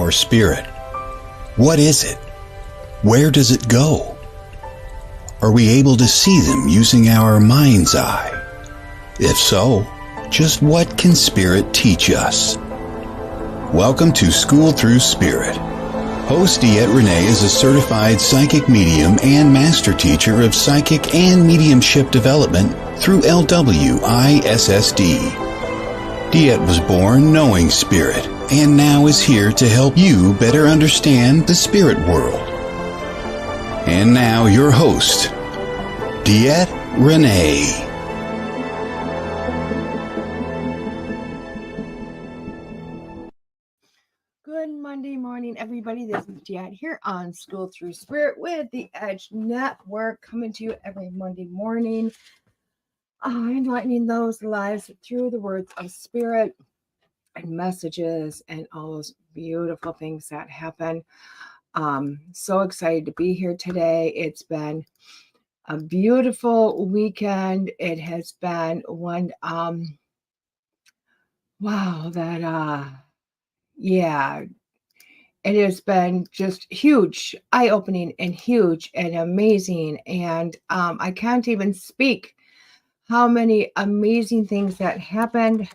our spirit? What is it? Where does it go? Are we able to see them using our mind's eye? If so, just what can spirit teach us? Welcome to School Through Spirit. Host DeEtte Renee is a certified psychic medium and master teacher of psychic and mediumship development through LWISSD. DeEtte was born knowing spirit and now is here to help you better understand the spirit world. And now your host, DeEtte Renee. Good Monday morning, everybody. This is DeEtte here on School Through Spirit with the Edge Network, coming to you every Monday morning, enlightening those lives through the words of spirit and messages and all those beautiful things that happen. So excited to be here today. It's been a beautiful weekend. It has been one, it has been just huge, eye-opening and huge and amazing. And I can't even speak how many amazing things that happened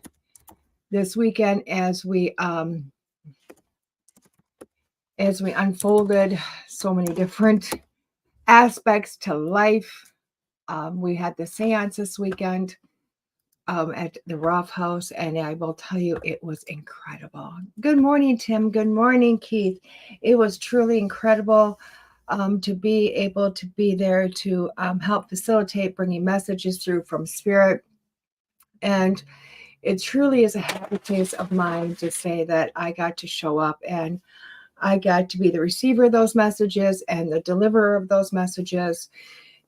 this weekend as we unfolded so many different aspects to life. We had the seance this weekend at the Roth House, and I will tell you, it was incredible. Good morning, Tim. Good morning, Keith. It was truly incredible to be able to be there to help facilitate bringing messages through from spirit. And it truly is a happy place of mine to say that I got to show up and I got to be the receiver of those messages and the deliverer of those messages,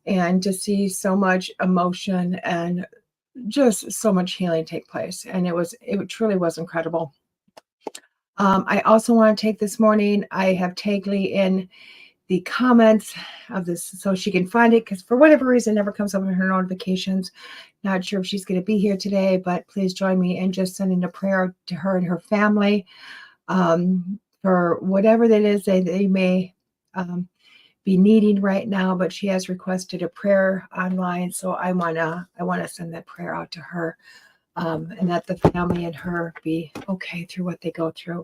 and to see so much emotion and just so much healing take place. And it truly was incredible. I also want to take this morning, I have tagged Lee in the comments of this so she can find it, because for whatever reason it never comes up in her notifications. Not sure if she's going to be here today, but please join me in just sending a prayer to her and her family for whatever that is they may be needing right now. But she has requested a prayer online, so I wanna send that prayer out to her, and that the family and her be okay through what they go through.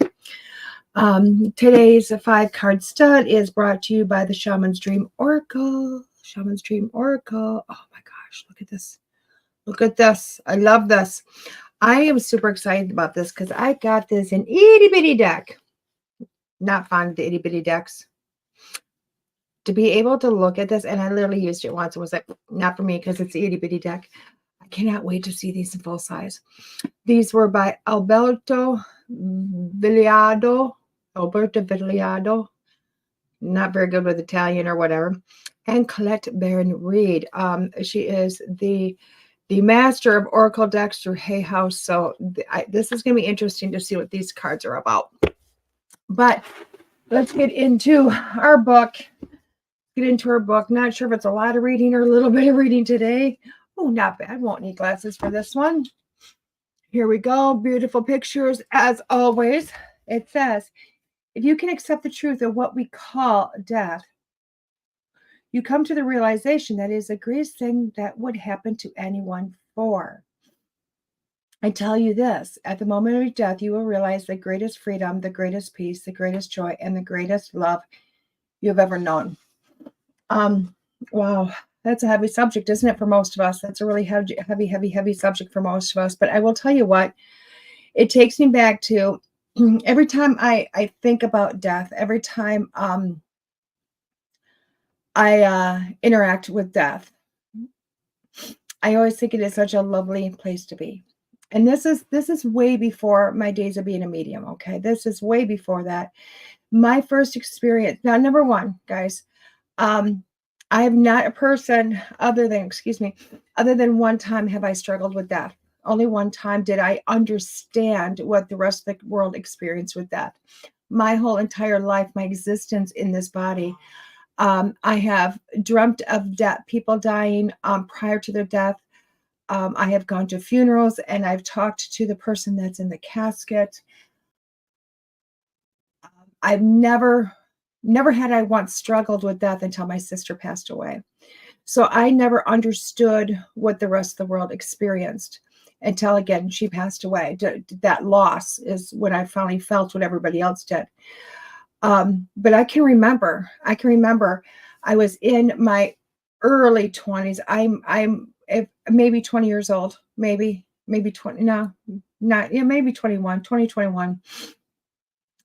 Today's 5-card stud is brought to you by the Shaman's Dream Oracle. Shaman's Dream Oracle. Oh my gosh, look at this. Look at this. I love this. I am super excited about this because I got this in itty bitty deck. Not fond of the itty bitty decks. To be able to look at this, and I literally used it once. It was like, not for me because it's the itty bitty deck. I cannot wait to see these in full size. These were by Alberto Villoldo. Not very good with Italian or whatever. And Colette Reid. She is the master of Oracle decks through HayHouse. So this is going to be interesting to see what these cards are about. But let's get into our book. Not sure if it's a lot of reading or a little bit of reading today. Oh, not bad. Won't need glasses for this one. Here we go. Beautiful pictures as always. It says, if you can accept the truth of what we call death, you come to the realization that it is the greatest thing that would happen to anyone for. I tell you this, at the moment of your death, you will realize the greatest freedom, the greatest peace, the greatest joy, and the greatest love you have ever known. Wow, that's a heavy subject, isn't it, for most of us? That's a really heavy subject for most of us. But I will tell you what, it takes me back to every time I think about death, every time I interact with death, I always think it is such a lovely place to be. And this is way before my days of being a medium, okay? This is way before that. My first experience, now, number one, guys, I am not a person other than one time have I struggled with death. Only one time did I understand what the rest of the world experienced with death. My whole entire life, my existence in this body, I have dreamt of death, people dying prior to their death. I have gone to funerals and I've talked to the person that's in the casket. I've never had I once struggled with death until my sister passed away. So I never understood what the rest of the world experienced until, again, she passed away. That loss is when I finally felt what everybody else did. But I can remember I was in my early 20s. I'm maybe 20 years old, maybe 20, no, not, yeah, maybe 21.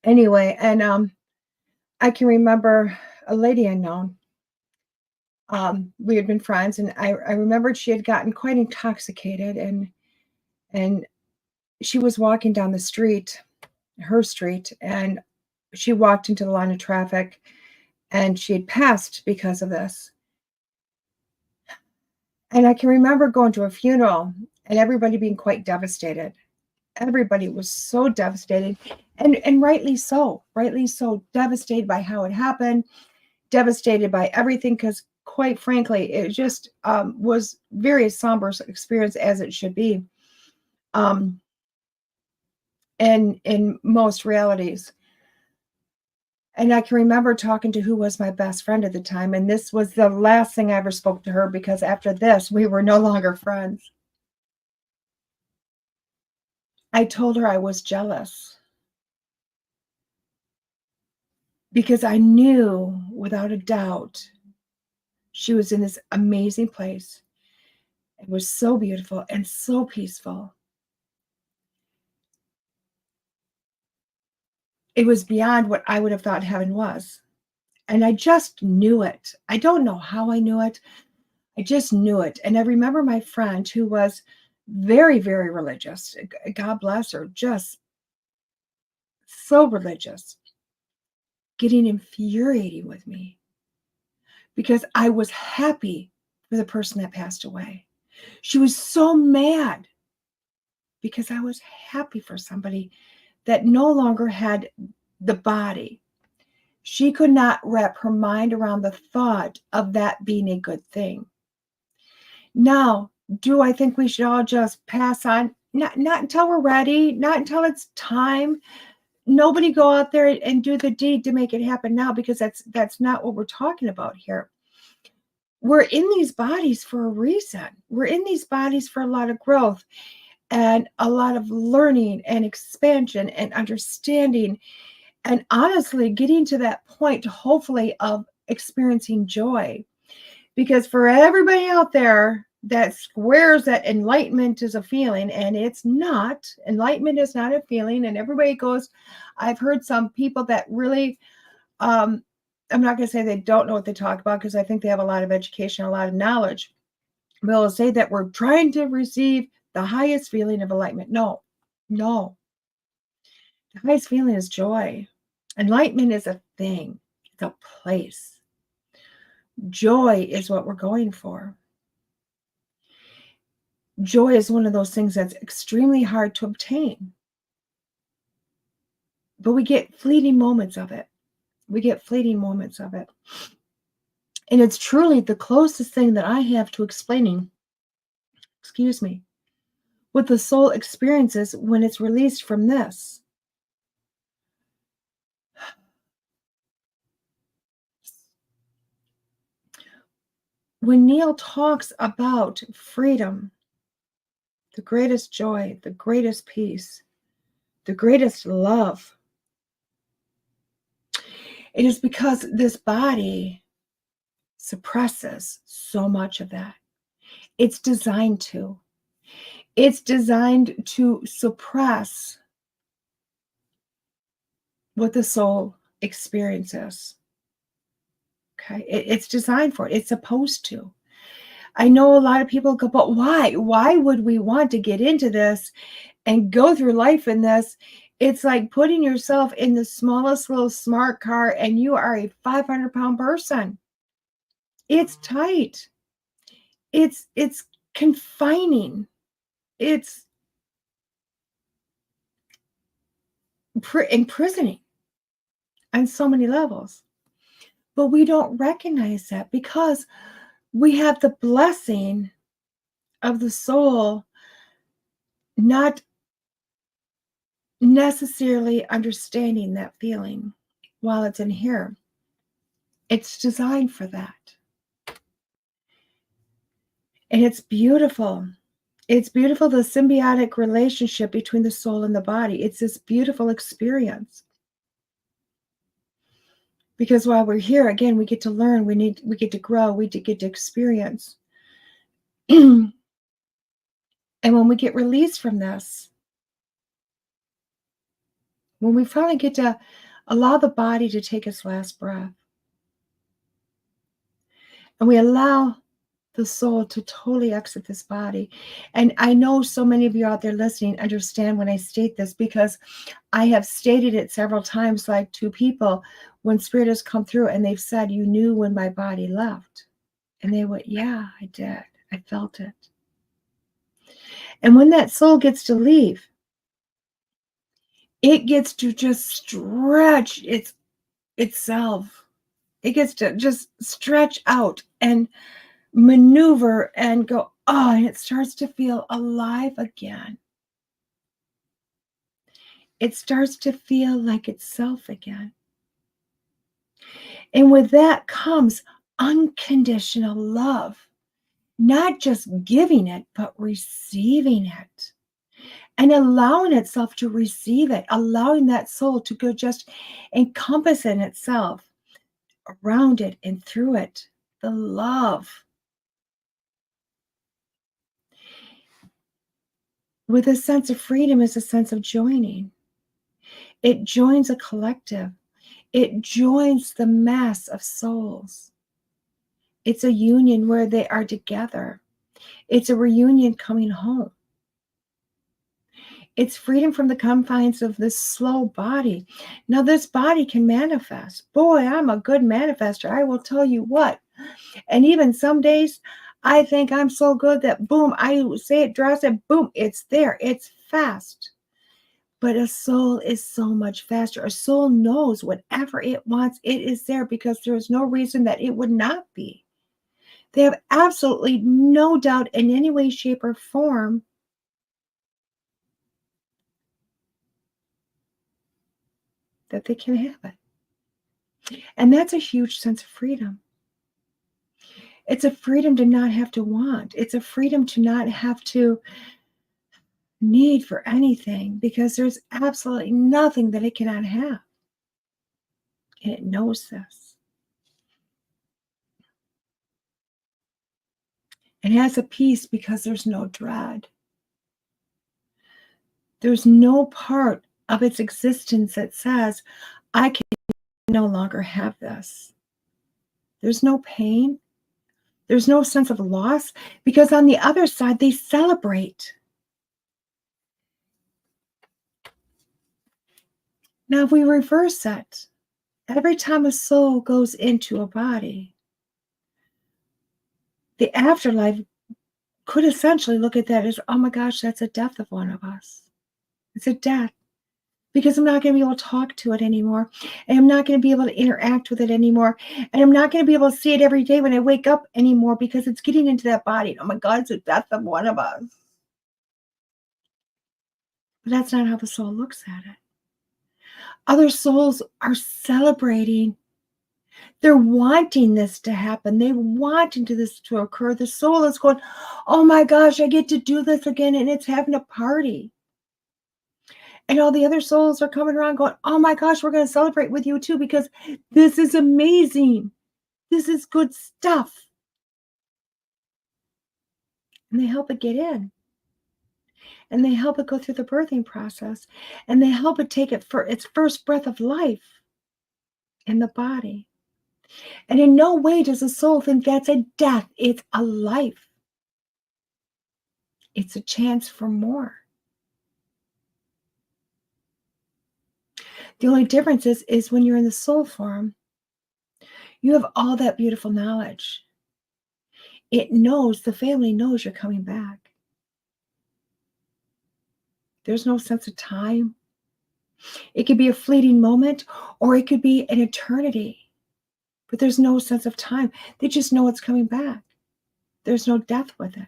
Anyway, and I can remember a lady I known. We had been friends, and I remembered she had gotten quite intoxicated, and she was walking down the street, her street, and she walked into the line of traffic, and she had passed because of this. And I can remember going to a funeral and everybody being quite devastated. Everybody was so devastated, and rightly so, devastated by how it happened, devastated by everything, because quite frankly, it just was very somber experience, as it should be. And in most realities. And I can remember talking to who was my best friend at the time, and this was the last thing I ever spoke to her, because after this, we were no longer friends. I told her I was jealous because I knew without a doubt she was in this amazing place. It was so beautiful and so peaceful. It was beyond what I would have thought heaven was. And I just knew it. I don't know how I knew it. I just knew it. And I remember my friend, who was very, very religious, God bless her, just so religious, getting infuriating with me because I was happy for the person that passed away. She was so mad because I was happy for somebody that no longer had the body. She could not wrap her mind around the thought of that being a good thing. Now, do I think we should all just pass on? Not until we're ready, not until it's time. Nobody go out there and do the deed to make it happen now, because that's not what we're talking about here. We're in these bodies for a reason. We're in these bodies for a lot of growth and a lot of learning and expansion and understanding, and honestly getting to that point, hopefully, of experiencing joy. Because for everybody out there that swears that enlightenment is a feeling, and it's not. Enlightenment is not a feeling. And everybody goes, I've heard some people that really, I'm not going to say they don't know what they talk about, because I think they have a lot of education, a lot of knowledge. They'll say that we're trying to receive the highest feeling of enlightenment. No. The highest feeling is joy. Enlightenment is a thing. It's a place. Joy is what we're going for. Joy is one of those things that's extremely hard to obtain. But we get fleeting moments of it. And it's truly the closest thing that I have to explaining, what the soul experiences when it's released from this. When Neil talks about freedom, the greatest joy, the greatest peace, the greatest love, it is because this body suppresses so much of that. It's designed to. It's designed to suppress what the soul experiences. Okay, it's designed for it. It's supposed to. I know a lot of people go, but why? Why would we want to get into this and go through life in this? It's like putting yourself in the smallest little smart car and you are a 500-pound person. It's tight. It's confining. It's imprisoning on so many levels. But we don't recognize that because we have the blessing of the soul not necessarily understanding that feeling. while it's in here. It's designed for that. And it's beautiful. It's beautiful, the symbiotic relationship between the soul and the body. It's this beautiful experience. Because while we're here, again, we get to learn, we get to grow, we get to experience. And when we get released from this, when we finally get to allow the body to take its last breath, and we allow the soul to totally exit this body. And I know so many of you out there listening understand when I state this, because I have stated it several times, like to people when spirit has come through and they've said, you knew when my body left. And they went, yeah, I did. I felt it. And when that soul gets to leave, it gets to just stretch itself. It gets to just stretch out and maneuver and go, oh, and it starts to feel alive again. It starts to feel like itself again. And with that comes unconditional love, not just giving it, but receiving it and allowing itself to receive it, allowing that soul to go just encompass in itself, around it and through it, the love. With a sense of freedom is a sense of joining. It joins a collective. It joins the mass of souls. It's a union where they are together. It's a reunion coming home. It's freedom from the confines of this slow body. Now, this body can manifest. Boy, I'm a good manifester. I will tell you what. And even some days, I think I'm so good that boom, I say it, draws it, boom, it's there. It's fast. But a soul is so much faster. A soul knows whatever it wants, it is there, because there is no reason that it would not be. They have absolutely no doubt in any way, shape, or form that they can have it. And that's a huge sense of freedom. It's a freedom to not have to want. It's a freedom to not have to need for anything, because there's absolutely nothing that it cannot have. And it knows this. It has a peace because there's no dread. There's no part of its existence that says, I can no longer have this. There's no pain. There's no sense of loss, because on the other side, they celebrate. Now, if we reverse it, every time a soul goes into a body, the afterlife could essentially look at that as, oh my gosh, that's a death of one of us. It's a death, because I'm not going to be able to talk to it anymore, and I'm not going to be able to interact with it anymore, and I'm not going to be able to see it every day when I wake up anymore, because it's getting into that body. Oh my God, it's a death of one of us. But that's not how the soul looks at it. Other souls are celebrating. They're wanting this to happen. They're wanting this to occur. The soul is going, oh my gosh, I get to do this again, and it's having a party. And all the other souls are coming around going, oh my gosh, we're going to celebrate with you too, because this is amazing. This is good stuff. And they help it get in. And they help it go through the birthing process. And they help it take it for its first breath of life in the body. And in no way does the soul think that's a death. It's a life. It's a chance for more. The only difference is when you're in the soul form, you have all that beautiful knowledge. It knows, the family knows you're coming back. There's no sense of time. It could be a fleeting moment, or it could be an eternity. But there's no sense of time. They just know it's coming back. There's no death with it.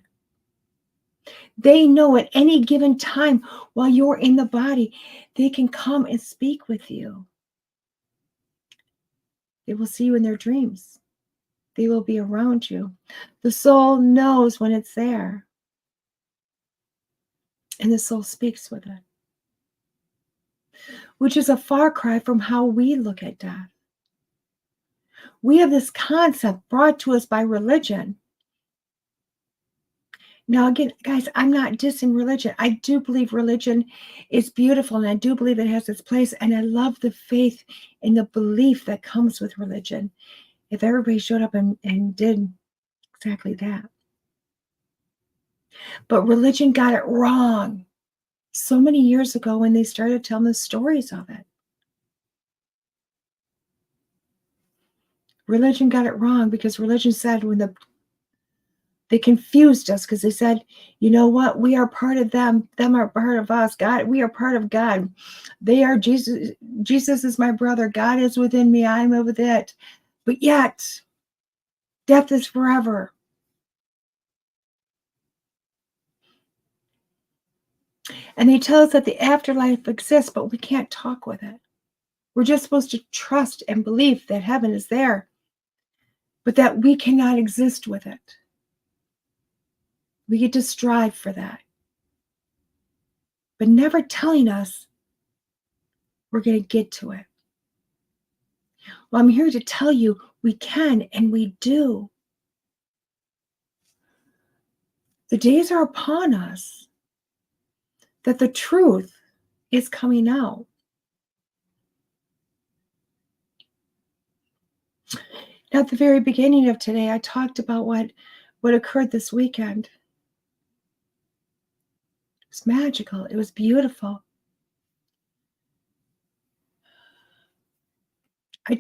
They know at any given time while you're in the body, they can come and speak with you. They will see you in their dreams. They will be around you. The soul knows when it's there. And the soul speaks with it. Which is a far cry from how we look at death. We have this concept brought to us by religion. Now, again, guys, I'm not dissing religion. I do believe religion is beautiful, and I do believe it has its place, and I love the faith and the belief that comes with religion. If everybody showed up and did exactly that. But religion got it wrong so many years ago when they started telling the stories of it. Religion got it wrong because religion said they confused us because they said, you know what? We are part of them. Them are part of us. God, we are part of God. They are Jesus. Jesus is my brother. God is within me. I am with it. But yet, death is forever. And they tell us that the afterlife exists, but we can't talk with it. We're just supposed to trust and believe that heaven is there, but that we cannot exist with it. We get to strive for that, but never telling us we're going to get to it. Well, I'm here to tell you we can and we do. The days are upon us that the truth is coming out. At the very beginning of today, I talked about what occurred this weekend. It was magical. It was beautiful. I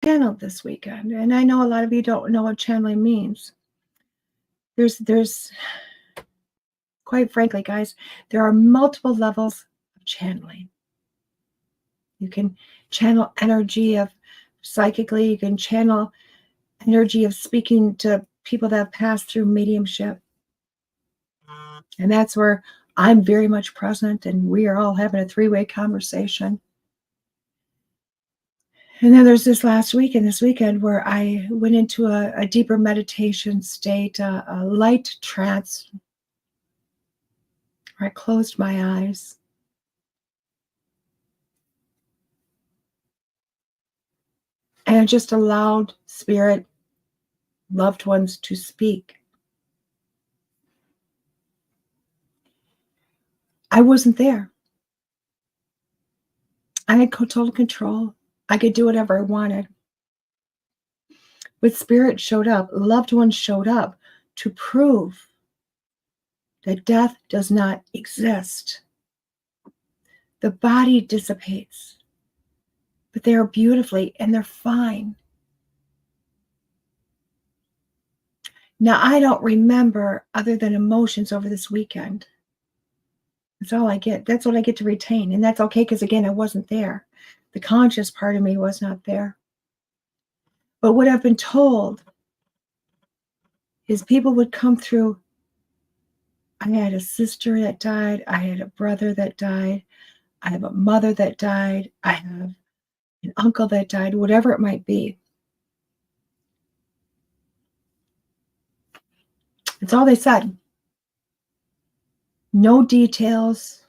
channeled this weekend, and I know a lot of you don't know what channeling means. There's quite frankly, guys, there are multiple levels of channeling. You can channel energy of psychically, you can channel energy of speaking to people that have passed through mediumship. And that's where I'm very much present, and we are all having a three-way conversation. And then there's this weekend where I went into a deeper meditation state, a light trance, where I closed my eyes. And I just allowed spirit, loved ones to speak. I wasn't there. I had total control. I could do whatever I wanted. But spirit showed up, loved ones showed up to prove that death does not exist. The body dissipates, but they are beautifully and they're fine. Now, I don't remember other than emotions over this weekend. That's all I get. That's what I get to retain. And that's okay because, again, I wasn't there. The conscious part of me was not there. But what I've been told is people would come through. I had a sister that died. I had a brother that died. I have a mother that died. I have an uncle that died, whatever it might be. That's all they said. No details,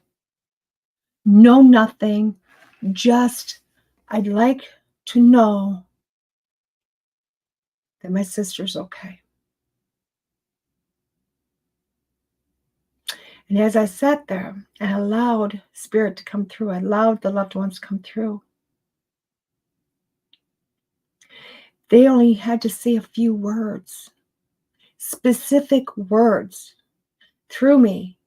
no nothing, just I'd like to know that my sister's okay. And as I sat there and allowed spirit to come through, I allowed the loved ones to come through, they only had to say a few words, specific words through me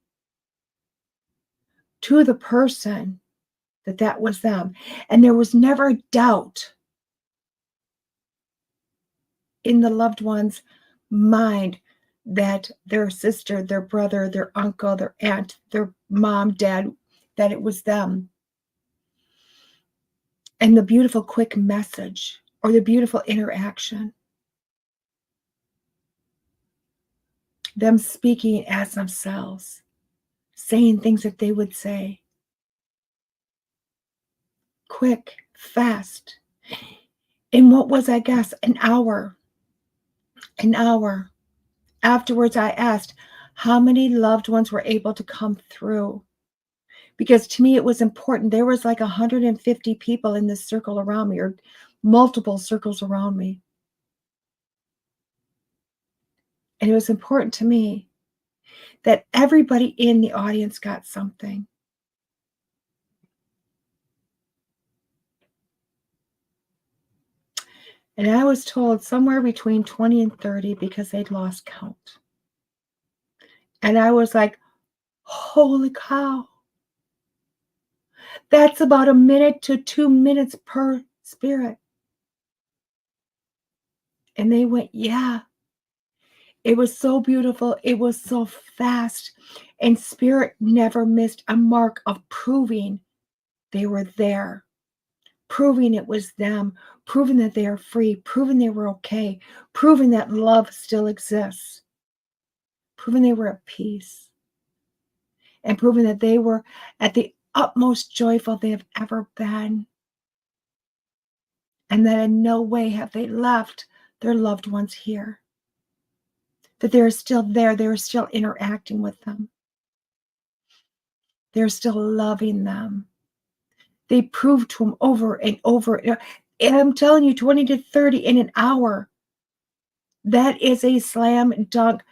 to the person that was them. And there was never doubt in the loved one's mind that their sister, their brother, their uncle, their aunt, their mom, dad, that it was them. And the beautiful quick message or the beautiful interaction. Them speaking as themselves, saying things that they would say. Quick, fast. In what was, I guess, an hour. An hour. Afterwards, I asked how many loved ones were able to come through. Because to me, it was important. There was like 150 people in this circle around me, or multiple circles around me. And it was important to me that everybody in the audience got something. And I was told somewhere between 20 and 30 because they'd lost count. And I was like, holy cow. That's about 1 minute to 2 minutes per spirit. And they went, yeah. It was so beautiful. It was so fast. And spirit never missed a mark of proving they were there, proving it was them, proving that they are free, proving they were okay, proving that love still exists, proving they were at peace, and proving that they were at the utmost joyful they have ever been. And that in no way have they left their loved ones here. That they're still there. They're still interacting with them. They're still loving them. They proved to them over and over. And I'm telling you, 20 to 30 in an hour. That is a slam dunk.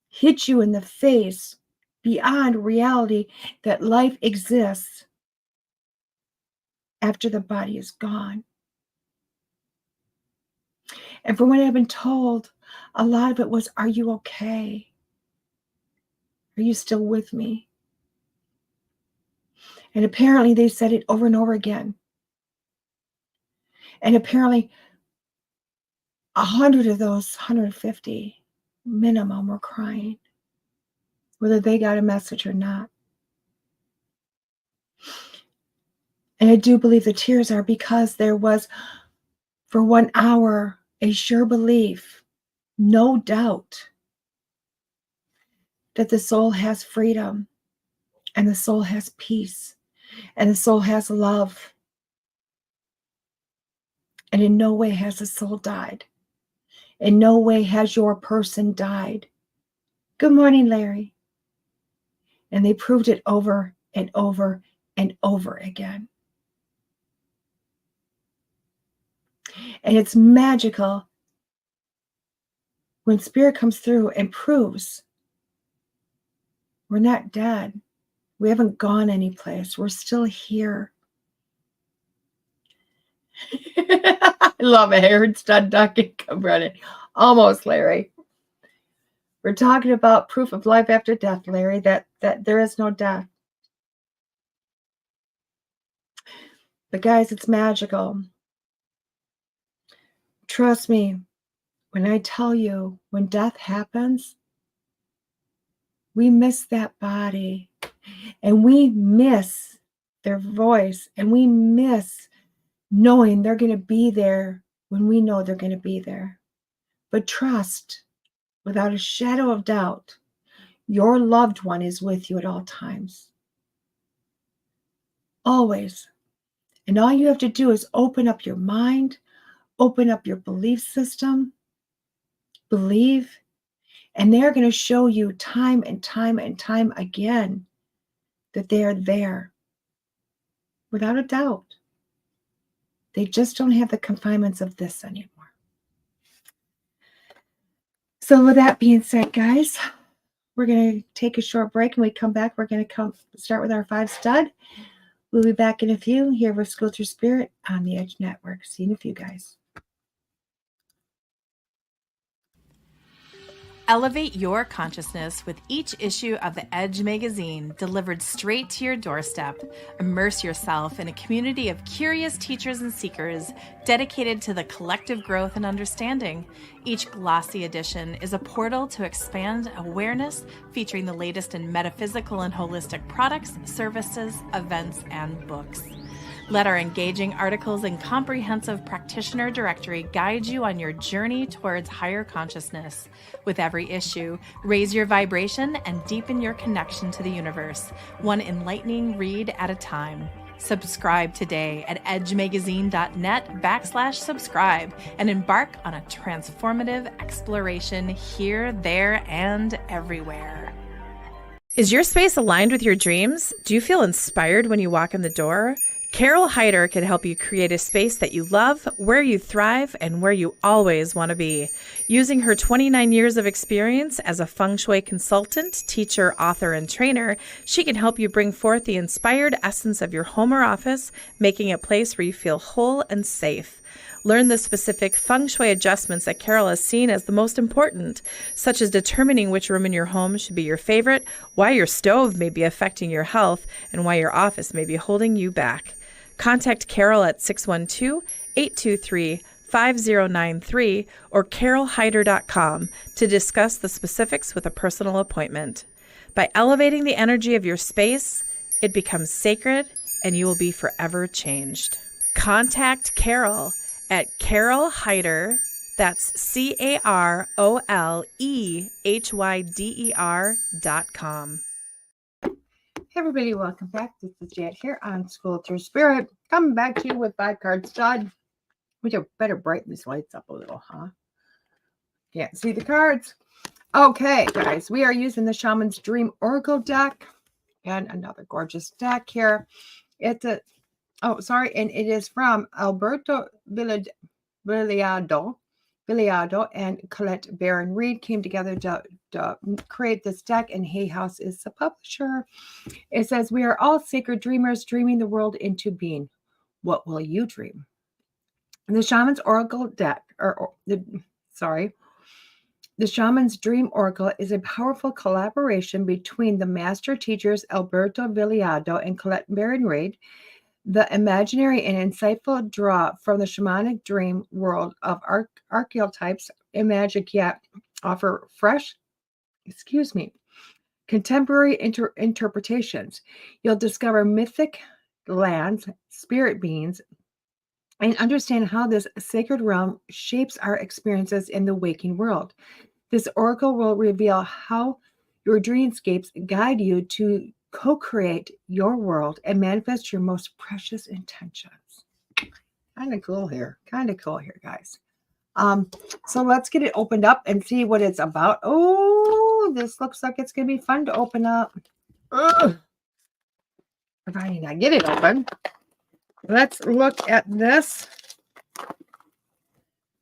Hit you in the face beyond reality that life exists after the body is gone. And from what I've been told, a lot of it was, are you okay? Are you still with me? And apparently they said it over and over again. And apparently 100 of those 150 minimum were crying, whether they got a message or not. And I do believe the tears are because there was, for 1 hour, a sure belief, no doubt, that the soul has freedom, and the soul has peace, and the soul has love. And in no way has the soul died. In no way has your person died. Good morning, Larry. And they proved it over and over and over again. And it's magical when spirit comes through and proves we're not dead. We haven't gone anyplace. We're still here. I love it. I heard stud ducking come running. Almost, Larry. We're talking about proof of life after death, Larry, that there is no death. But guys, it's magical. Trust me, when I tell you, when death happens, we miss that body, and we miss their voice, and we miss knowing they're going to be there when we know they're going to be there. But trust, without a shadow of doubt, your loved one is with you at all times. Always. And all you have to do is open up your mind, open up your belief system, believe, and they're going to show you time and time and time again that they are there. Without a doubt. They just don't have the confinements of this anymore. So with that being said, guys, we're going to take a short break. And when we come back, we're going to start with our 5 stud. We'll be back in a few here with School Through Spirit on the Edge Network. See you in a few, guys. Elevate your consciousness with each issue of the Edge magazine delivered straight to your doorstep. Immerse yourself in a community of curious teachers and seekers dedicated to the collective growth and understanding. Each glossy edition is a portal to expand awareness, featuring the latest in metaphysical and holistic products, services, events, and books. Let our engaging articles and comprehensive practitioner directory guide you on your journey towards higher consciousness. With every issue, raise your vibration and deepen your connection to the universe, one enlightening read at a time. Subscribe today at edgemagazine.net/subscribe and embark on a transformative exploration here, there, and everywhere. Is your space aligned with your dreams? Do you feel inspired when you walk in the door? Carol Hyder can help you create a space that you love, where you thrive, and where you always want to be. Using her 29 years of experience as a feng shui consultant, teacher, author, and trainer, she can help you bring forth the inspired essence of your home or office, making it a place where you feel whole and safe. Learn the specific feng shui adjustments that Carol has seen as the most important, such as determining which room in your home should be your favorite, why your stove may be affecting your health, and why your office may be holding you back. Contact Carol at 612-823-5093 or carolhyder.com to discuss the specifics with a personal appointment. By elevating the energy of your space, it becomes sacred and you will be forever changed. Contact Carol at Carol Hyder, that's CarolHyder.com. Hey everybody, welcome back. This is DeEtte here on School Through Spirit. Coming back to you with 5 cards done. We better brighten these lights up a little, huh? Can't see the cards. Okay, guys, we are using the Shaman's Dream Oracle deck. And another gorgeous deck here. It's a, and it is from Alberto Villoldo and Colette Reid came together to create this deck, and HayHouse is the publisher. It says, we are all sacred dreamers dreaming the world into being. What will you dream? The Shaman's Oracle deck, the Shaman's Dream Oracle is a powerful collaboration between the master teachers Alberto Villoldo and Colette Reid. The imaginary and insightful draw from the shamanic dream world of archetypes and magic, yet offer fresh, contemporary interpretations. You'll discover mythic lands, spirit beings, and understand how this sacred realm shapes our experiences in the waking world. This oracle will reveal how your dreamscapes guide you to co-create your world and manifest your most precious intentions. Kind of cool here, guys. So let's get it opened up and see what it's about. Oh, this looks like it's gonna be fun to open up. Ugh. Providing I get it open. Let's look at this.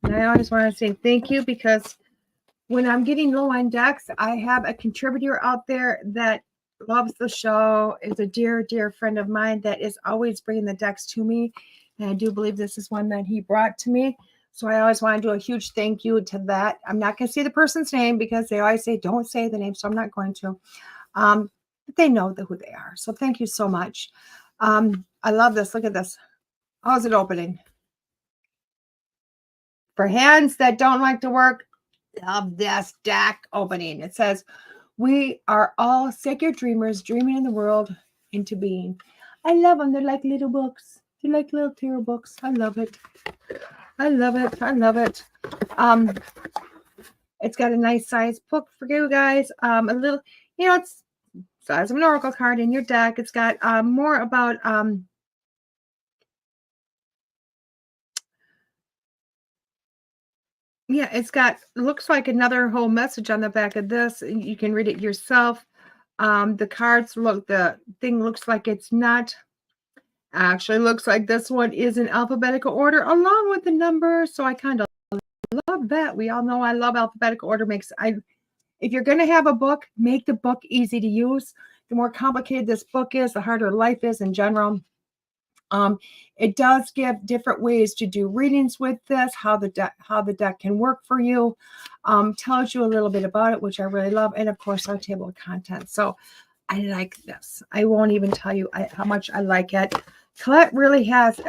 And I always want to say thank you, because when I'm getting low on decks, I have a contributor out there that loves the show, is a dear, dear friend of mine that is always bringing the decks to me. And I do believe this is one that he brought to me. So I always want to do a huge thank you to that. I'm not going to say the person's name because they always say, don't say the name. So I'm not going to. But they know who they are. So thank you so much. I love this. Look at this. How's it opening? For hands that don't like to work, love this deck opening. It says, we are all sacred dreamers dreaming in the world into being. I love them. They're like little books. They're like little tarot books. I love it. I love it. I love it. It's got a nice size book for you guys. A little, it's size of an oracle card in your deck. It's got more about it's got, looks like another whole message on the back of this. You can read it yourself. The cards the thing looks like it's not. Actually looks like this one is in alphabetical order along with the number. So I kind of love that. We all know I love alphabetical order. If you're going to have a book, make the book easy to use. The more complicated this book is, the harder life is in general. It does give different ways to do readings with this, how the deck can work for you. Tells you a little bit about it, which I really love. And of course, our table of contents. So I like this. I won't even tell you how much I like it. Colette really has,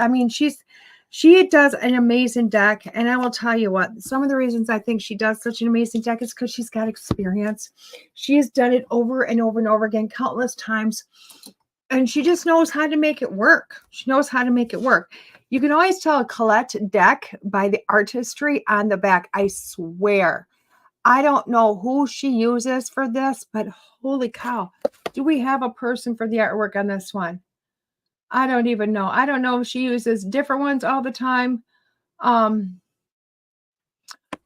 she does an amazing deck. And I will tell you what, some of the reasons I think she does such an amazing deck is because she's got experience. She has done it over and over and over again, countless times. And she just knows how to make it work. She knows how to make it work. You can always tell a Colette deck by the artistry on the back. I swear. I don't know who she uses for this, but holy cow. Do we have a person for the artwork on this one? I don't even know. I don't know if she uses different ones all the time, or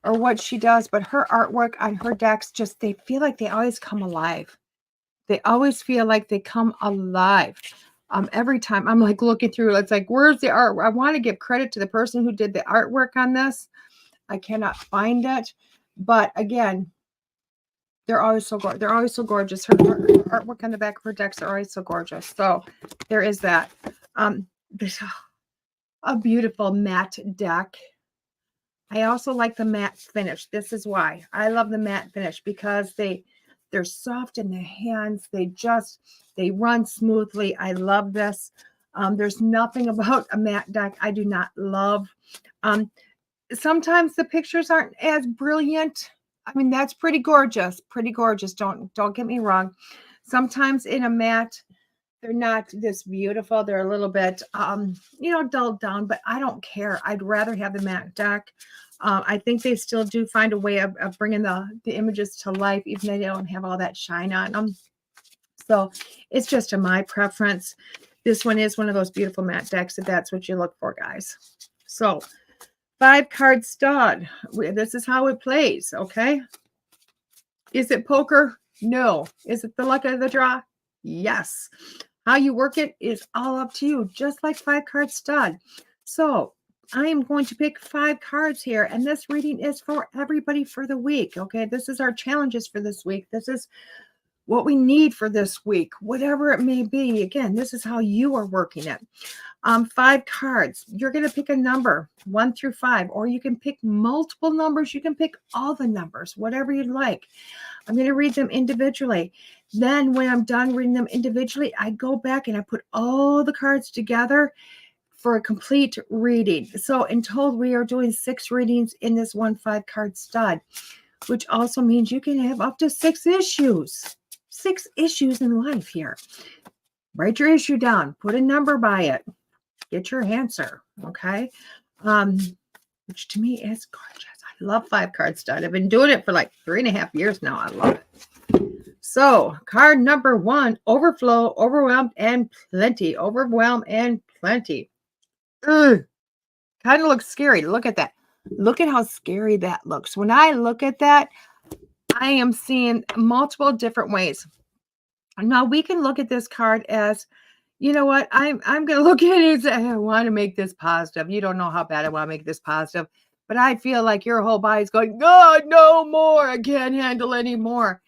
what she does, but her artwork on her decks just, they feel like they always come alive. They always feel like they come alive. Every time I'm like looking through, it's like, where's the art? I want to give credit to the person who did the artwork on this. I cannot find it, but again, they're always so gorgeous. They're always so gorgeous. Her artwork on the back of her decks are always so gorgeous. So there is that. There's a beautiful matte deck. I also like the matte finish. This is why I love the matte finish, because they're soft in the hands. They run smoothly. I love this. There's nothing about a matte deck I do not love. Sometimes the pictures aren't as brilliant. I mean, that's pretty gorgeous. Pretty gorgeous. Don't get me wrong. Sometimes in a matte, they're not this beautiful. They're a little bit, dulled down, but I don't care. I'd rather have the matte deck. I think they still do find a way of bringing the images to life, even though they don't have all that shine on them. So it's just my preference. This one is one of those beautiful matte decks, if that's what you look for, guys. So 5-card stud. This is how it plays, okay? Is it poker? No. Is it the luck of the draw? Yes. How you work it is all up to you, just like 5-card stud. So I am going to pick 5 cards here, and this reading is for everybody for the week, okay? This is our challenges for this week. This is what we need for this week, whatever it may be. Again, this is how you are working it. 5 cards. You're going to pick a number 1 through 5, or you can pick multiple numbers. You can pick all the numbers, whatever you'd like. I'm going to read them individually. Then when I'm done reading them individually, I go back and I put all the cards together for a complete reading. So in total, we are doing 6 readings in this 1 5-card stud, which also means you can have up to 6 issues. 6 issues in life here. Write your issue down. Put a number by it. Get your answer, okay? Which to me is gorgeous. I love 5-card stud. I've been doing it for like 3.5 years now. I love it. So card number 1, overflow, overwhelmed, and plenty. Overwhelmed and plenty. Kind of looks scary. Look at that. Look at how scary that looks. When I look at that, I am seeing multiple different ways. Now we can look at this card as, you know what, I'm going to look at it and say, I want to make this positive. You don't know how bad I want to make this positive, but I feel like your whole body's going, God, no more. I can't handle any more.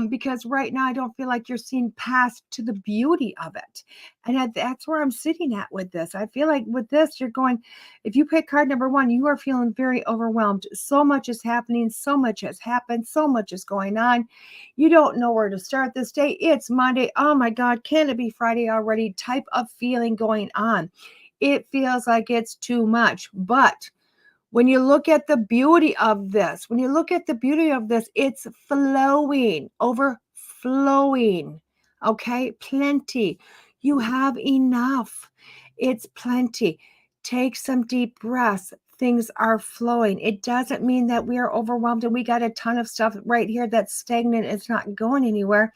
Because right now I don't feel like you're seeing past to the beauty of it. And that's where I'm sitting at with this. I feel like with this, you're going, if you pick card number 1, you are feeling very overwhelmed. So much is happening. So much has happened. So much is going on. You don't know where to start this day. It's Monday. Oh my God, can it be Friday already? Type of feeling going on. It feels like it's too much, but when you look at the beauty of this, it's flowing, overflowing, okay? Plenty. You have enough. It's plenty. Take some deep breaths. Things are flowing. It doesn't mean that we are overwhelmed and we got a ton of stuff right here that's stagnant. It's not going anywhere.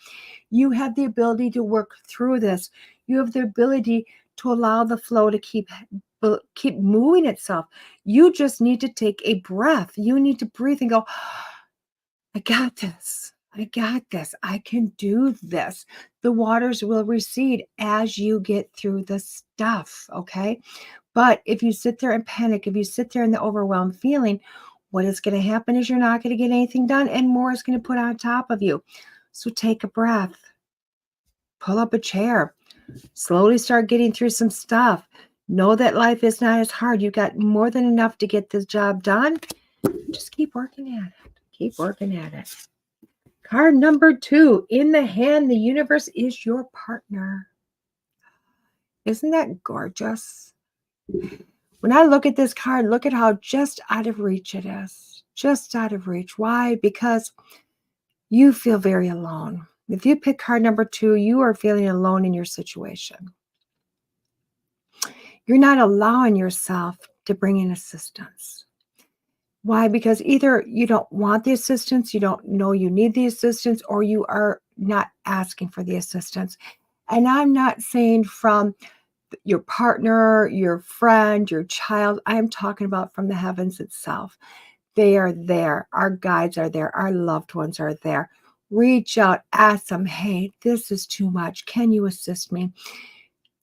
You have the ability to work through this. You have the ability to allow the flow to keep moving itself. You just need to take a breath. You need to breathe and go, I got this. I got this. I can do this. The waters will recede as you get through the stuff, okay? But if you sit there and panic, if you sit there in the overwhelmed feeling, what is going to happen is you're not going to get anything done, and more is going to put on top of you. So take a breath. Pull up a chair. Slowly start getting through some stuff. Know that life is not as hard. You got more than enough to get this job done. Just keep working at it. Keep working at it. Card number 2. In the hand, the universe is your partner. Isn't that gorgeous? When I look at this card, look at how just out of reach it is. Just out of reach. Why? Because you feel very alone. If you pick card number 2, you are feeling alone in your situation. You're not allowing yourself to bring in assistance. Why? Because either you don't want the assistance, you don't know you need the assistance, or you are not asking for the assistance. And I'm not saying from your partner, your friend, your child. I am talking about from the heavens itself. They are there. Our guides are there. Our loved ones are there. Reach out, ask them, hey, this is too much. Can you assist me?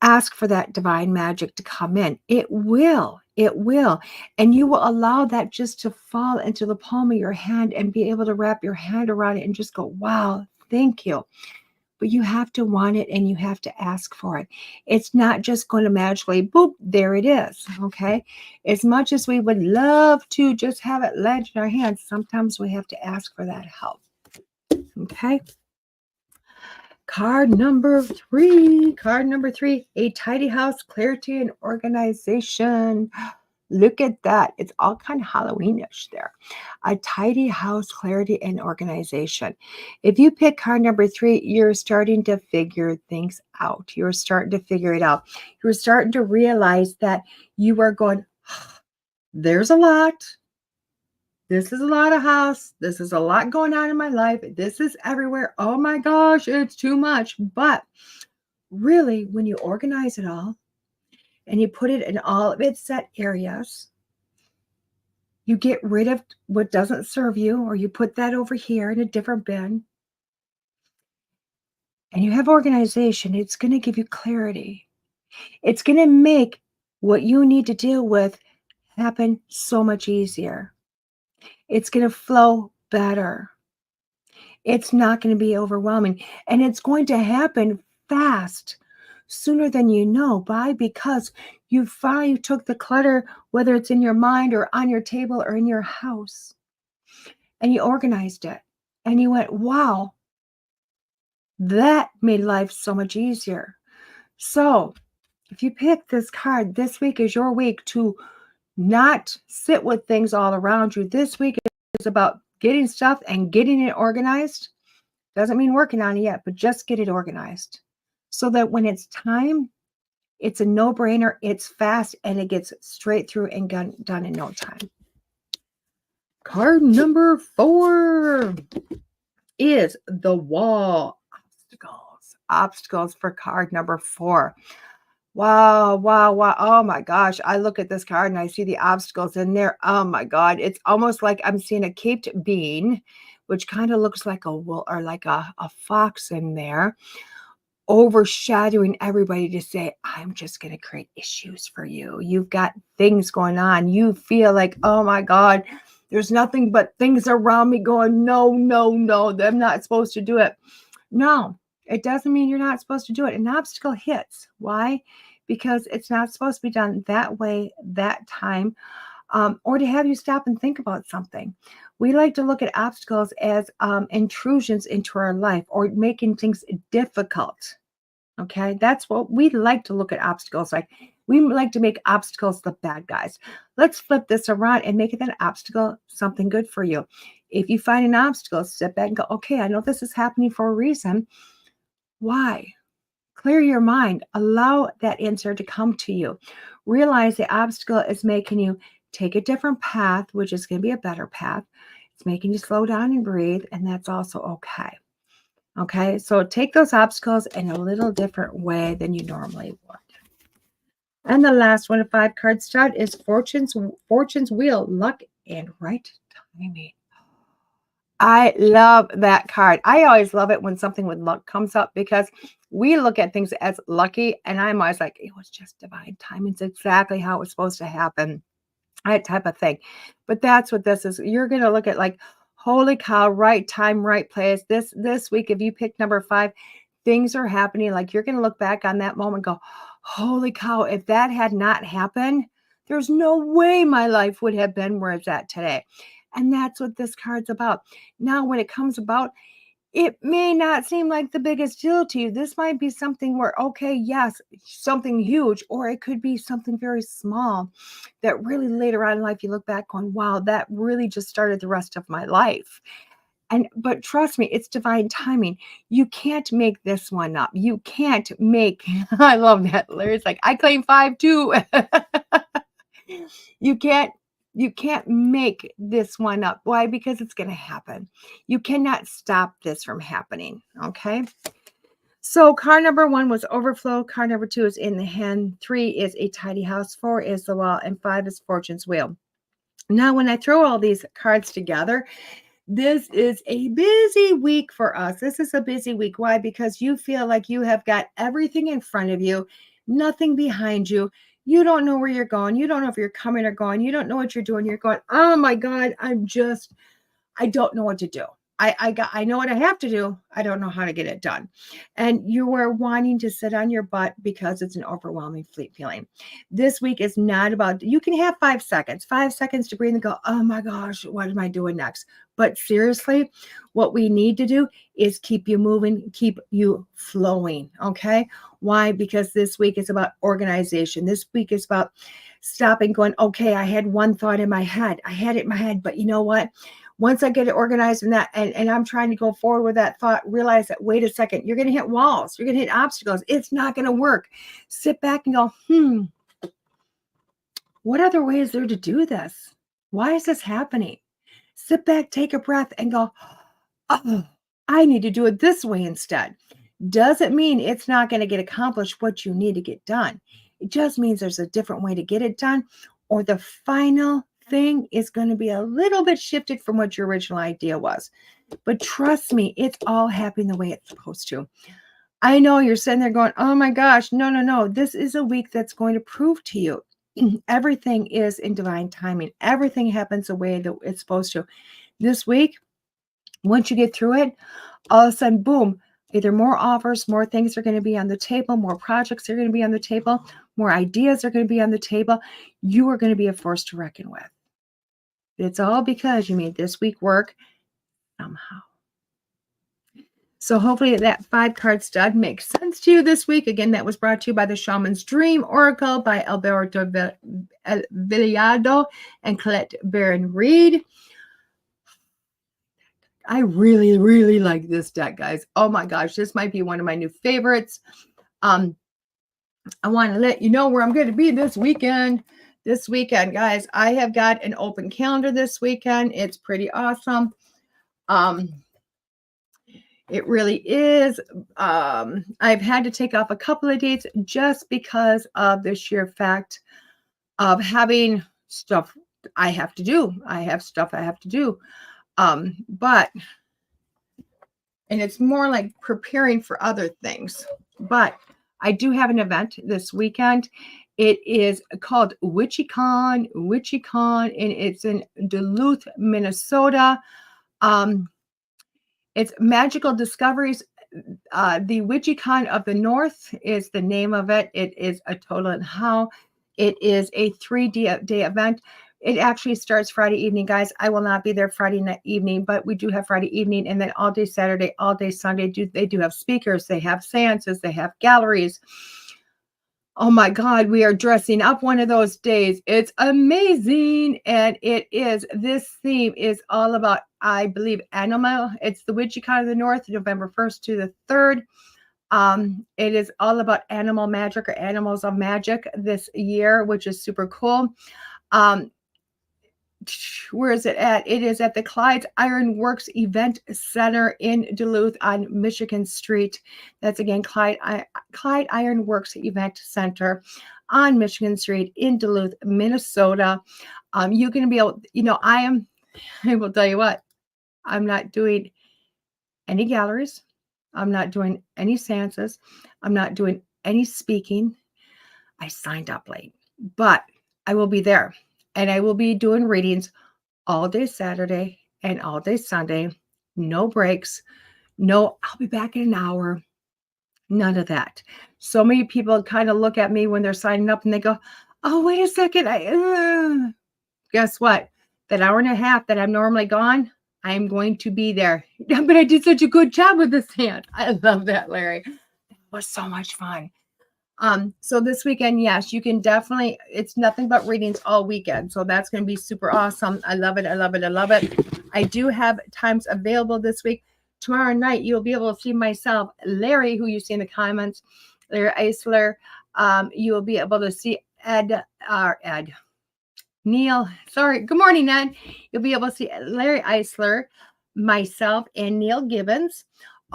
Ask for that divine magic to come in. It will. It will. And you will allow that just to fall into the palm of your hand and be able to wrap your hand around it and just go, wow, thank you. But you have to want it and you have to ask for it. It's not just going to magically, boop, there it is. Okay. As much as we would love to just have it land in our hands, sometimes we have to ask for that help. Okay. Card number 3. Card number 3, a tidy house, clarity, and organization. Look at that. It's all kind of Halloweenish there. A tidy house, clarity, and organization. If you pick card number 3, you're starting to figure things out. You're starting to figure it out. You're starting to realize that you are going, there's a lot. This is a lot of house. This is a lot going on in my life. This is everywhere. Oh my gosh, it's too much. But really, when you organize it all and you put it in all of its set areas, you get rid of what doesn't serve you, or you put that over here in a different bin, and you have organization. It's going to give you clarity. It's going to make what you need to deal with happen so much easier. It's going to flow better. It's not going to be overwhelming, and it's going to happen fast, sooner than you know. Why? Because you finally took the clutter, whether it's in your mind or on your table or in your house, and you organized it, and you went, wow, that made life so much easier. So if you pick this card, this week is your week to not sit with things all around you. This week is about getting stuff and getting it organized. Doesn't mean working on it yet, but just get it organized so that when it's time, it's a no-brainer, it's fast, and it gets straight through and done in no time. Card number 4 is the wall. Obstacles for card number 4. Wow. Oh my gosh. I look at this card and I see the obstacles in there. Oh my God. It's almost like I'm seeing a caped bean, which kind of looks like a wolf or like a fox in there, overshadowing everybody to say, I'm just going to create issues for you. You've got things going on. You feel like, oh my God, there's nothing but things around me going, no, I'm not supposed to do it. No, it doesn't mean you're not supposed to do it. An obstacle hits. Why? Because it's not supposed to be done that way, that time, or to have you stop and think about something. We like to look at obstacles as intrusions into our life or making things difficult. Okay, that's what we like to look at obstacles like. We like to make obstacles the bad guys. Let's flip this around and make it an obstacle something good for you. If you find an obstacle, step back and go, okay, I know this is happening for a reason. Why? Clear your mind. Allow that answer to come to you. Realize the obstacle is making you take a different path, which is going to be a better path. It's making you slow down and breathe, and that's also okay. Okay, so take those obstacles in a little different way than you normally would. And the last one of 5 card start is Fortune's Wheel, Luck and Right Timing. I love that card. I always love it when something with luck comes up because we look at things as lucky, and I'm always like, it was just divine timing. It's exactly how it was supposed to happen. That type of thing. But that's what this is. You're going to look at like, holy cow, right time, right place. This week, if you pick number 5, things are happening. Like you're going to look back on that moment and go, holy cow, if that had not happened, there's no way my life would have been where it's at today. And that's what this card's about. Now, when it comes about, it may not seem like the biggest deal to you. This might be something where, okay, yes, something huge, or it could be something very small that really later on in life you look back on, wow, that really just started the rest of my life. But trust me, it's divine timing. You can't make this one up. You can't make, I love that. Larry's like, I claim 5 too. You can't make this one up. Why? Because it's going to happen. You cannot stop this from happening. Okay. So card number 1 was overflow. Card number 2 is in the hand. 3 is a tidy house. 4 is the wall. And 5 is fortune's wheel. Now, when I throw all these cards together, this is a busy week for us. This is a busy week. Why? Because you feel like you have got everything in front of you, nothing behind you. You don't know where you're going. You don't know if you're coming or going. You don't know what you're doing. You're going, oh my God, I don't know what to do. I know what I have to do. I don't know how to get it done. And you are wanting to sit on your butt because it's an overwhelming feeling. This week is not about, you can have 5 seconds to breathe and go, oh my gosh, what am I doing next? But seriously, what we need to do is keep you moving, keep you flowing. Okay. Why? Because this week is about organization. This week is about stopping, going, okay, I had one thought in my head. I had it in my head, but you know what? Once I get it organized in that, and I'm trying to go forward with that thought, realize that, wait a second, you're going to hit walls. You're going to hit obstacles. It's not going to work. Sit back and go, what other way is there to do this? Why is this happening? Sit back, take a breath and go, oh, I need to do it this way instead. Doesn't mean it's not going to get accomplished what you need to get done. It just means there's a different way to get it done, or the final thing is going to be a little bit shifted from what your original idea was. But trust me, it's all happening the way it's supposed to. I know you're sitting there going, oh my gosh, no. This is a week that's going to prove to you everything is in divine timing. Everything happens the way that it's supposed to. This week, once you get through it, all of a sudden, boom, either more offers, more things are going to be on the table, more projects are going to be on the table, more ideas are going to be on the table. You are going to be a force to reckon with. It's all because you made this week work somehow. So hopefully that 5-card stud makes sense to you this week. Again, that was brought to you by the Shaman's Dream Oracle by Alberto Villoldo and Colette Reid. I really, really like this deck, guys. Oh my gosh, this might be one of my new favorites. I want to let you know where I'm going to be this weekend. This weekend, guys, I have got an open calendar this weekend. It's pretty awesome. It really is. I've had to take off a couple of dates just because of the sheer fact of having stuff I have to do. I have stuff I have to do. And it's more like preparing for other things. But I do have an event this weekend. It is called WitchyCon, and it's in Duluth, Minnesota. It's Magical Discoveries. The WitchyCon of the North is the name of it. It is a total and how. It is a 3-day event. It actually starts Friday evening, guys. I will not be there Friday night evening, but we do have Friday evening, and then all day Saturday, all day Sunday. They do have speakers. They have seances. They have galleries. Oh my God, we are dressing up one of those days. It's amazing. And this theme is all about, I believe, animal. It's the WitchyCon of the North, November 1st to the 3rd. It is all about animal magic or animals of magic this year, which is super cool. Where is it at? It is at the Clyde's Iron Works Event Center in Duluth on Michigan Street. That's again Clyde Iron Works Event Center on Michigan Street in Duluth, Minnesota. You're going to be able, I will tell you what, I'm not doing any galleries. I'm not doing any seances. I'm not doing any speaking. I signed up late, but I will be there. And I will be doing readings all day Saturday and all day Sunday. No breaks. No, I'll be back in an hour. None of that. So many people kind of look at me when they're signing up and they go, oh, wait a second. Guess what? That hour and a half that I'm normally gone, I'm going to be there. But I did such a good job with this hand. I love that, Larry. It was so much fun. So this weekend, yes, you can definitely, it's nothing but readings all weekend. So that's going to be super awesome. I love it. I love it. I love it. I do have times available this week. Tomorrow night, you'll be able to see myself, Larry, who you see in the comments, Larry Eisler. You will be able to see Neil. Sorry. Good morning, Ned. You'll be able to see Larry Eisler, myself, and Neil Gibbons.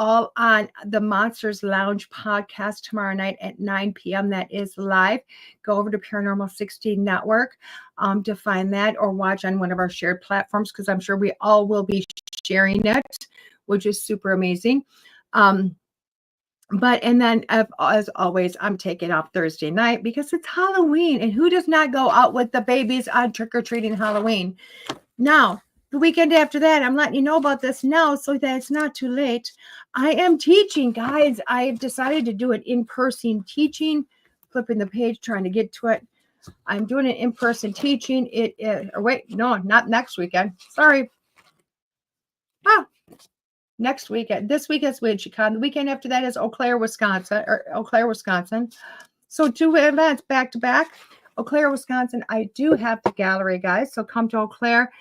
all on the Monsters Lounge podcast tomorrow night at 9 p.m. That is live. Go over to Paranormal 16 Network to find that, or watch on one of our shared platforms, because I'm sure we all will be sharing it, which is super amazing. But and then as always, I'm taking off Thursday night because it's Halloween, and who does not go out with the babies on trick-or-treating Halloween? Now, the weekend after that, I'm letting you know about this now so that it's not too late. I am teaching, guys. I've decided to do an in-person teaching. Flipping the page, trying to get to it. I'm doing an in-person teaching. It is, or wait, no, not next weekend. Sorry. Next weekend. This weekend is Wichita. The weekend after that is Eau Claire, Wisconsin. So 2 events back to back. Eau Claire, Wisconsin. I do have the gallery, guys. So come to Eau Claire,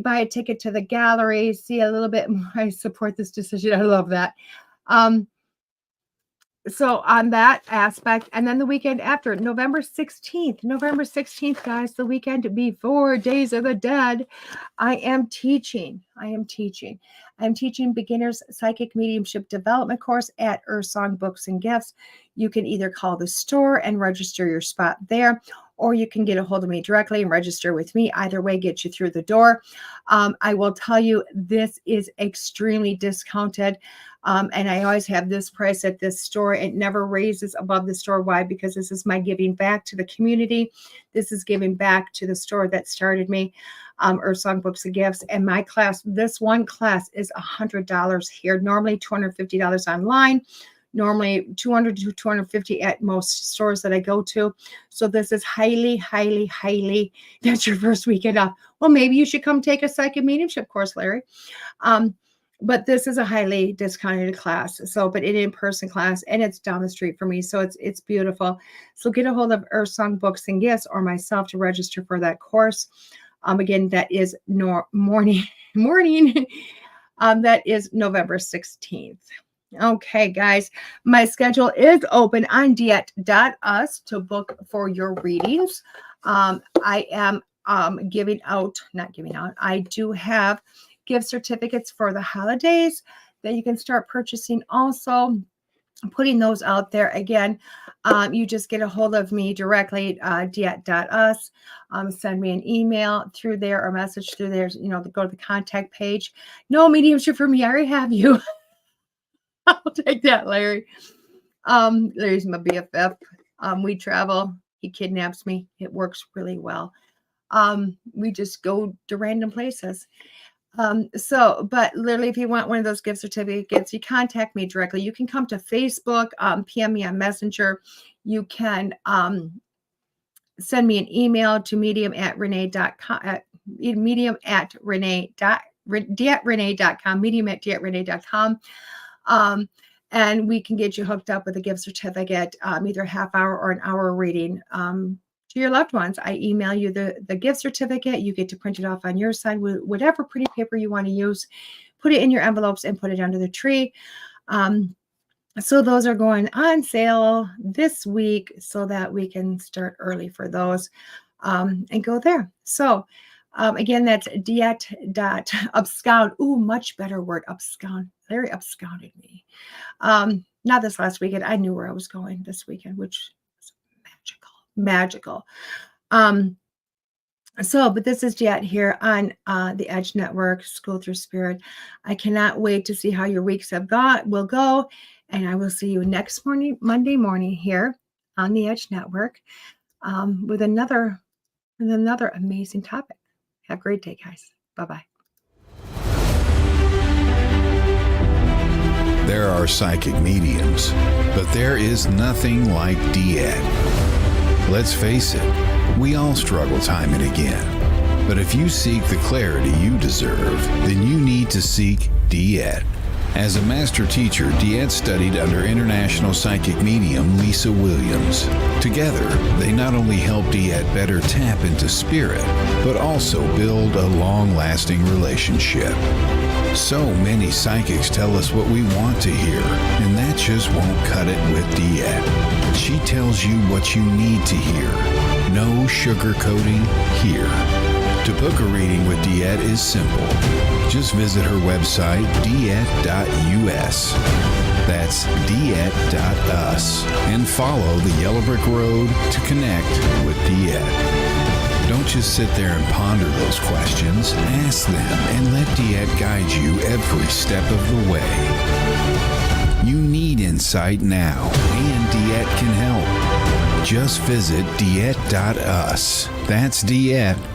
buy a ticket to the gallery, see a little bit more. I support this decision. I love that. So on that aspect, and then the weekend after, November 16th, guys, the weekend before Days of the Dead, I am teaching beginners psychic mediumship development course at Song Books and Gifts. You can either call the store and register your spot there, or you can get a hold of me directly and register with me. Either way, get you through the door. I will tell you, this is extremely discounted. And I always have this price at this store. It never raises above the store. Why? Because this is my giving back to the community. This is giving back to the store that started me, Song Books and Gifts. And my class, this one class is $100 here. Normally $250 online. Normally $200 to $250 at most stores that I go to. So this is highly, that's your first weekend off. Well, maybe you should come take a psychic mediumship course, Larry. But this is a highly discounted class. So, but an in-person class, and it's down the street for me. So it's beautiful. So get a hold of Song Books and Gifts or myself to register for that course. Again, that is morning. That is November 16th. Okay, guys, my schedule is open on DeEtte.us to book for your readings. I am I do have gift certificates for the holidays that you can start purchasing. Also, putting those out there again. You just get a hold of me directly, DeEtte.us. Send me an email through there or message through there. Go to the contact page. No mediumship for me. I already have you. I'll take that, Larry. Larry's my BFF. We travel. He kidnaps me. It works really well. We just go to random places. But literally, if you want one of those gift certificates, you contact me directly. You can come to Facebook, PM me on Messenger. You can send me an email to medium@renee.com, medium@DeEtteRenee.com. And we can get you hooked up with a gift certificate, either a half hour or an hour reading to your loved ones. I email you the gift certificate. You get to print it off on your side with whatever pretty paper you want to use. Put it in your envelopes and put it under the tree. So those are going on sale this week so that we can start early for those and go there. So again, that's DeEtte.abscond. Ooh, much better word, abscond. Larry absconded me. Not this last weekend. I knew where I was going this weekend, which was magical. But this is DeEtte here on the Edge Network, School Through Spirit. I cannot wait to see how your weeks will go. And I will see you next morning, Monday morning here on the Edge Network with another amazing topic. Have a great day, guys. Bye-bye. There are psychic mediums, but there is nothing like DeEtte. Let's face it, we all struggle time and again. But if you seek the clarity you deserve, then you need to seek DeEtte. As a master teacher, DeEtte studied under international psychic medium Lisa Williams. Together, they not only help DeEtte better tap into spirit, but also build a long-lasting relationship. So many psychics tell us what we want to hear, and that just won't cut it with DeEtte. She tells you what you need to hear. No sugarcoating here. To book a reading with DeEtte is simple. Just visit her website, DeEtte.us. That's DeEtte.us. And follow the yellow brick road to connect with DeEtte. Don't just sit there and ponder those questions. Ask them and let DeEtte guide you every step of the way. You need insight now, and DeEtte can help. Just visit DeEtte.us. That's DeEtte.us.